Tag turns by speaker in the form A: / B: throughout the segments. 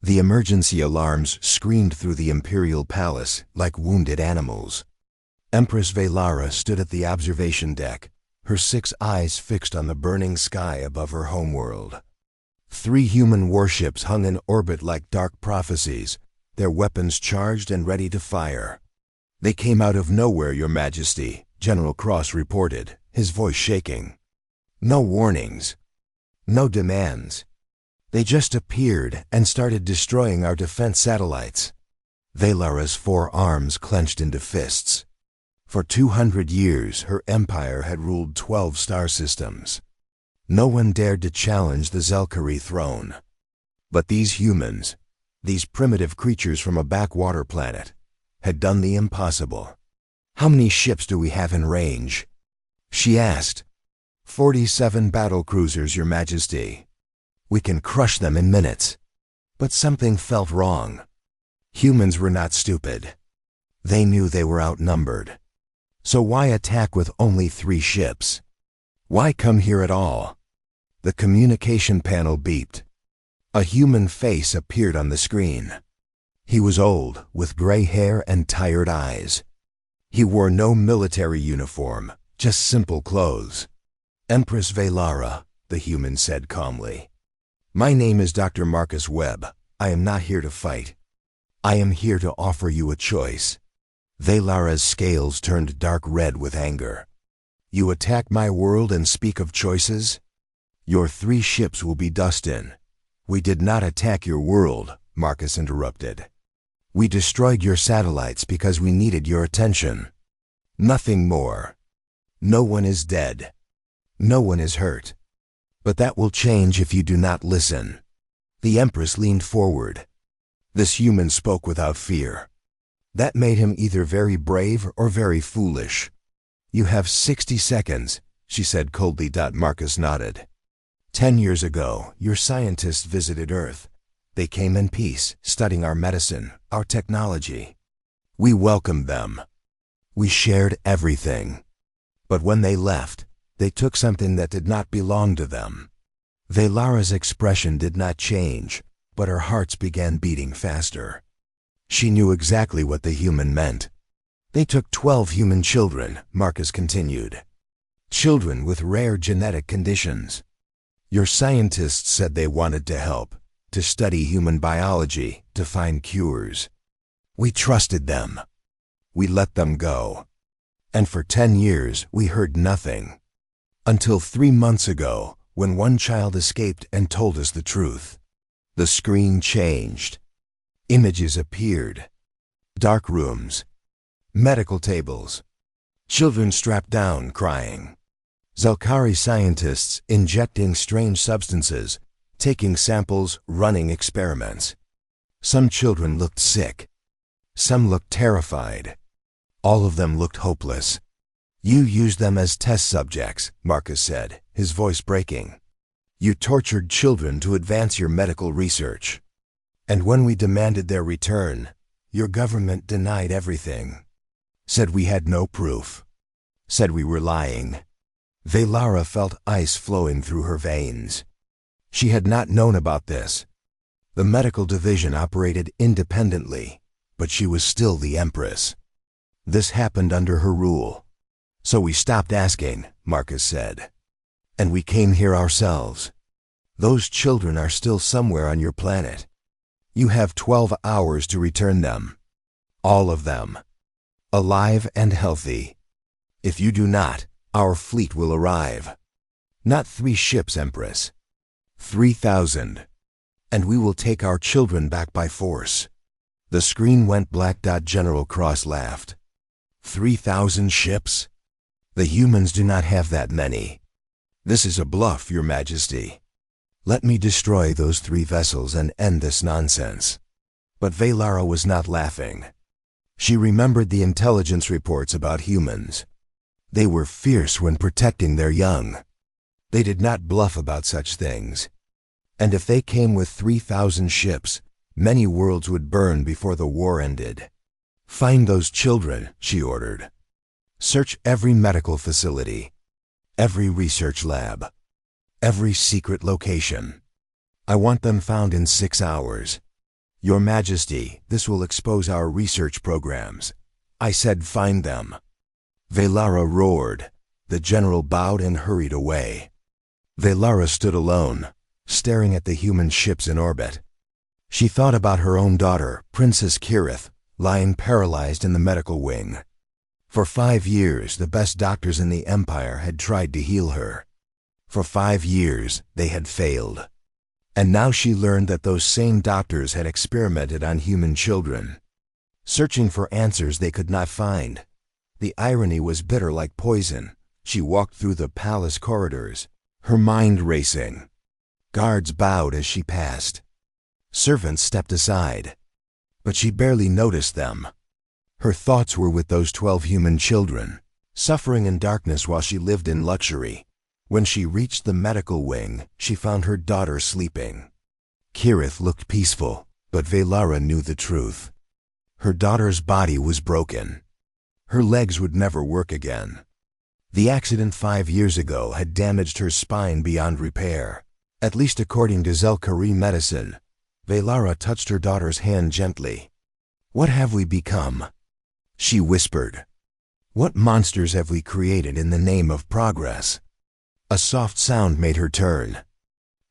A: The emergency alarms screamed through the Imperial Palace like wounded animals. Empress Velara stood at the observation deck, her 6 eyes fixed on the burning sky above her homeworld. 3 human warships hung in orbit like dark prophecies, their weapons charged and ready to fire. "They came out of nowhere, Your Majesty," General Cross reported, his voice shaking. "No warnings. No demands. They just appeared and started destroying our defense satellites." Velara's 4 arms clenched into fists. For 200 years, her empire had ruled 12 star systems. No one dared to challenge the Zelkari throne. But these humans, these primitive creatures from a backwater planet, had done the impossible. "How many ships do we have in range?" she asked. 47 battle cruisers, Your Majesty. "We can crush them in minutes." But something felt wrong. Humans were not stupid. They knew they were outnumbered. So why attack with only 3 ships? Why come here at all? The communication panel beeped. A human face appeared on the screen. He was old, with gray hair and tired eyes. He wore no military uniform, just simple clothes. "Empress Velara," the human said calmly. "My name is Dr. Marcus Webb. I am not here to fight. I am here to offer you a choice." Velara's scales turned dark red with anger. "You attack my world and speak of choices? Your 3 ships will be dust in." "We did not attack your world," Marcus interrupted. "We destroyed your satellites because we needed your attention. Nothing more. No one is dead. No one is hurt. But that will change if you do not listen." The Empress leaned forward. This human spoke without fear. That made him either very brave or very foolish. "You have 60 seconds, she said coldly. Marcus nodded. 10 years ago, your scientists visited Earth. They came in peace, studying our medicine, our technology. We welcomed them. We shared everything. But when they left, they took something that did not belong to them." Velara's expression did not change, but her heart began beating faster. She knew exactly what the human meant. "They took 12 human children," Marcus continued. "Children with rare genetic conditions. Your scientists said they wanted to help, to study human biology, to find cures. We trusted them. We let them go. And for 10 years, we heard nothing. Until 3 months ago, when one child escaped and told us the truth. The screen changed. Images appeared. Dark rooms. Medical tables. Children strapped down, crying. Zelkari scientists injecting strange substances, taking samples, running experiments. Some children looked sick. Some looked terrified. All of them looked hopeless. "You used them as test subjects," Marcus said, his voice breaking. "You tortured children to advance your medical research. And when we demanded their return, your government denied everything. Said we had no proof. Said we were lying." Velara felt ice flowing through her veins. She had not known about this. The medical division operated independently, but she was still the Empress. This happened under her rule. "So we stopped asking," Marcus said. "And we came here ourselves. Those children are still somewhere on your planet. You have 12 hours to return them. All of them. Alive and healthy. If you do not, our fleet will arrive. Not 3 ships, Empress. 3,000. And we will take our children back by force." The screen went black. General Cross laughed. 3,000 ships? The humans do not have that many. This is a bluff, Your Majesty. Let me destroy those 3 vessels and end this nonsense. But Velara was not laughing. She remembered the intelligence reports about humans. They were fierce when protecting their young. They did not bluff about such things. And if they came with 3,000 ships, many worlds would burn before the war ended. "Find those children," she ordered. "Search every medical facility, every research lab, every secret location. I want them found in 6 hours. Your Majesty, this will expose our research programs. I said find them. Velara roared. The general bowed and hurried away. Velara stood alone, staring at the human ships in orbit. She thought about her own daughter, Princess Kirith, lying paralyzed in the medical wing. For 5 years, the best doctors in the Empire had tried to heal her. For 5 years, they had failed. And now she learned that those same doctors had experimented on human children. Searching for answers they could not find. The irony was bitter like poison. She walked through the palace corridors, her mind racing. Guards bowed as she passed. Servants stepped aside. But she barely noticed them. Her thoughts were with those 12 human children, suffering in darkness while she lived in luxury. When she reached the medical wing, she found her daughter sleeping. Kirith looked peaceful, but Velara knew the truth. Her daughter's body was broken. Her legs would never work again. The accident 5 years ago had damaged her spine beyond repair, at least according to Zelkari medicine. Velara touched her daughter's hand gently. "What have we become?" she whispered. "What monsters have we created in the name of progress?" A soft sound made her turn.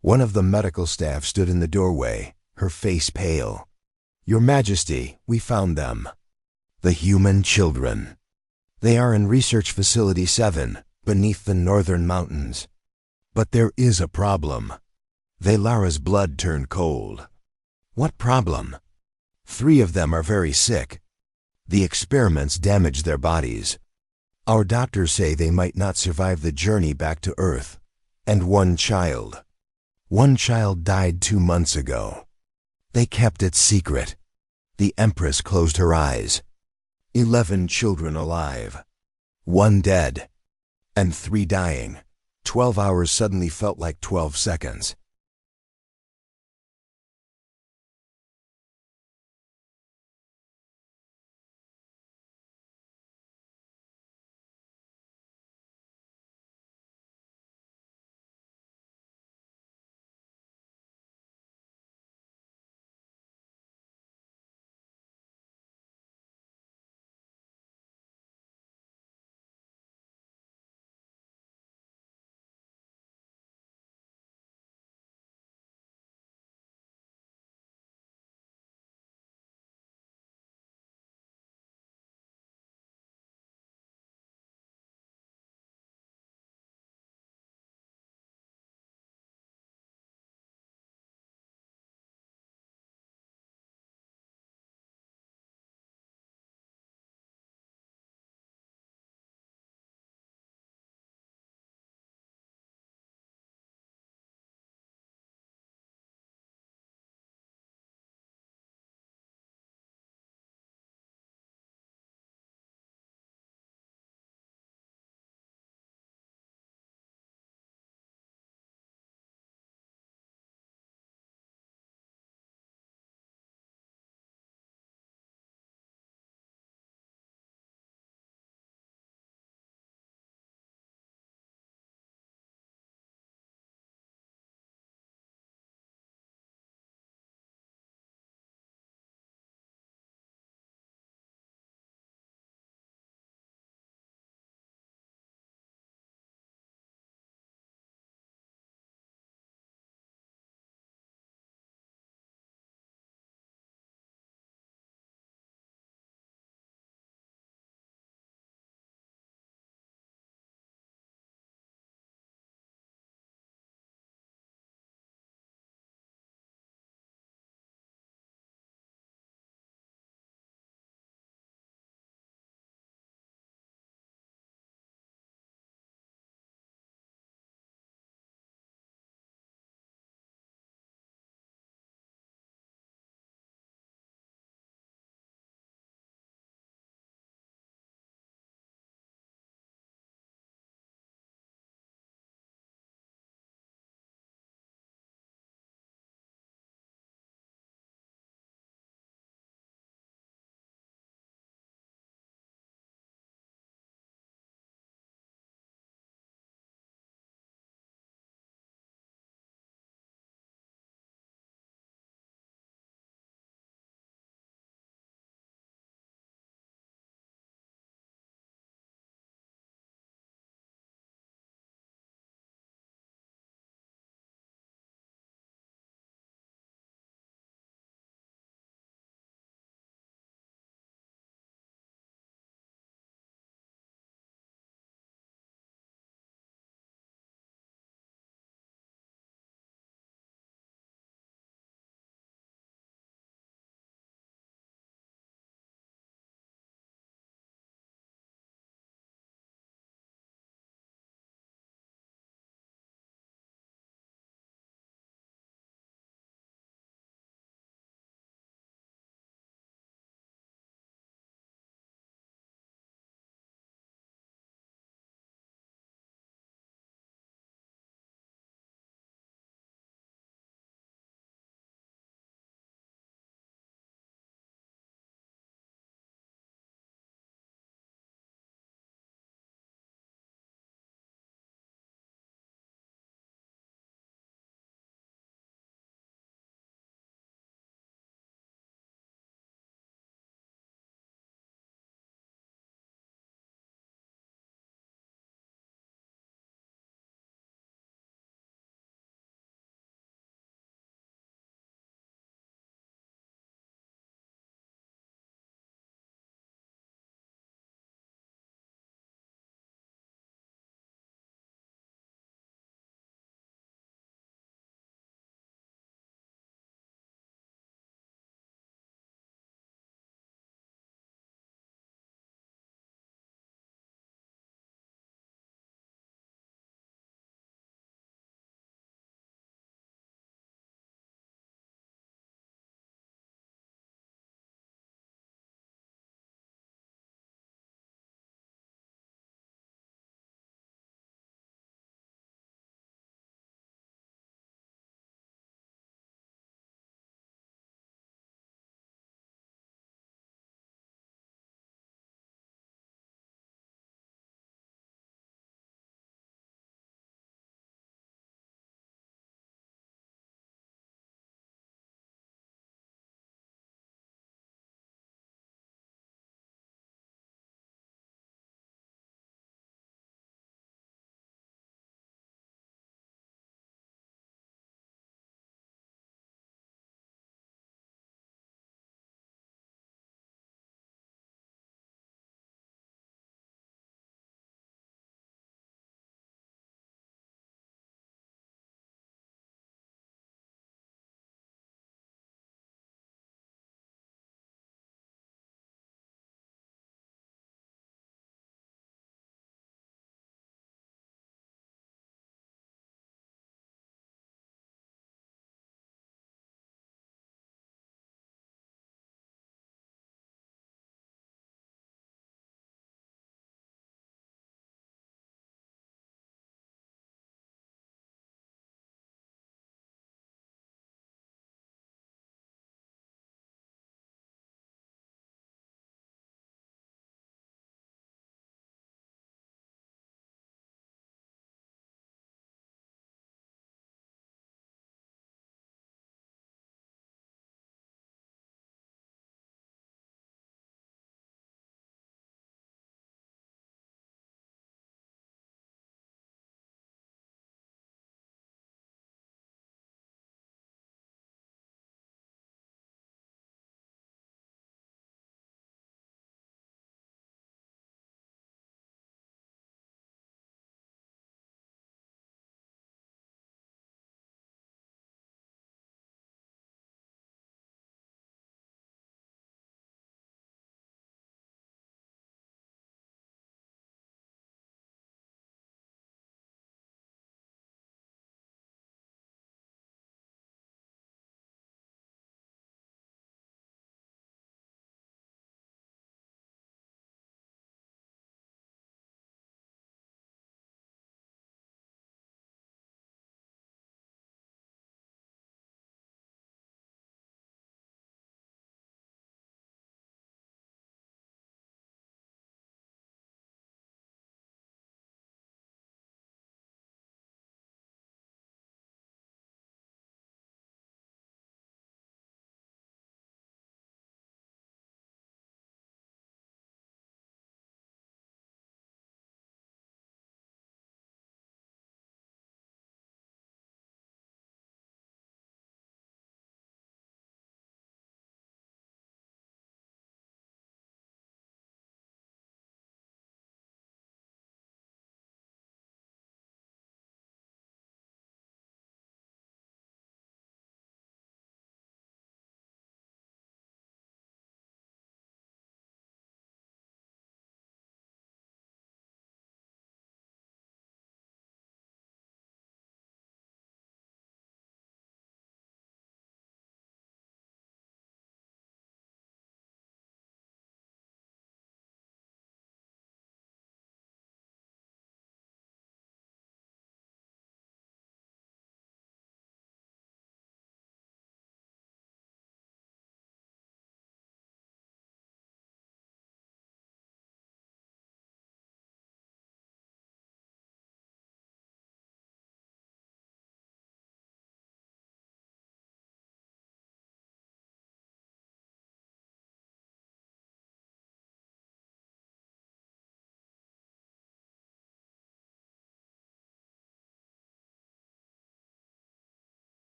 A: One of the medical staff stood in the doorway, her face pale. "Your Majesty, we found them. The human children. They are in Research Facility 7, beneath the northern mountains. But there is a problem." Velara's blood turned cold. "What problem?" "3 of them are very sick. The experiments damaged their bodies. Our doctors say they might not survive the journey back to Earth. And one child died 2 months ago. They kept it secret." The Empress closed her eyes. 11 children alive. 1 dead. And 3 dying. 12 hours suddenly felt like 12 seconds.